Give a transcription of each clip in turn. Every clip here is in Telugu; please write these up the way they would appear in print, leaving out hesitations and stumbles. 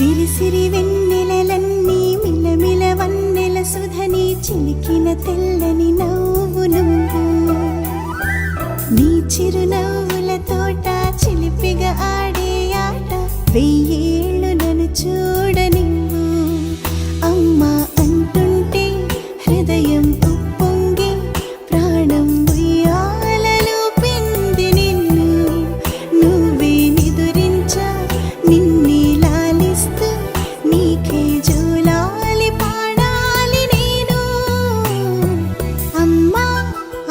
సిరి సిరి వెన్నెలలన్నీ మిలమిల వన్నెల సుధని చిలికిన తెల్లని నవ్వు నువ్వు నీ చిరునవ్వుల తోట చిలిపిగా ఆడే ఆట వెయ్యేళ్ళు నన్ను చూడనివ్వు అమ్మా అంటుంటే హృదయం ఉప్పొంగి ప్రాణం ఉయ్యాలలో పిండి నిన్ను నువ్వే నిదురించా నిన్నే లాలిస్తూ నీకే జోలాలి పాడాలి నేను అమ్మా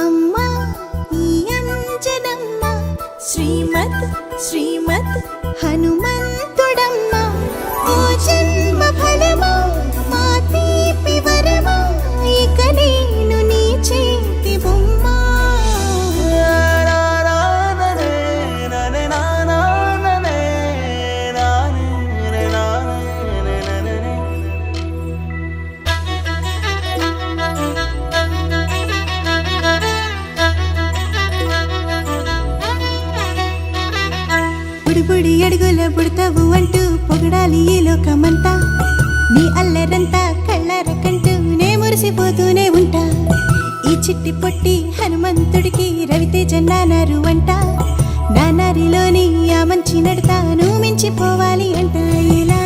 అమ్మా ఈ అంజనమ్మ శ్రీమత్ శ్రీమత్ హనుమంతుడమ్మ ఓ జన్మ ఫలమా మా తీపి వరమా ఇక నేను నీ చేతి బొమ్మ బుడిబుడి అడుగుల బుడతావు అంటూ పొగడాలి ఈ లోకమంతా నీ అల్లరంతా కళ్ళార కంటూ నే మురిసిపోతూనే ఉంటా ఈ చిట్టి పొట్టి హనుమంతుడికి రవితేజ నానారు అంట నానారిలోని ఆ మంచి నడతాను మించిపోవాలి అంట ఇలా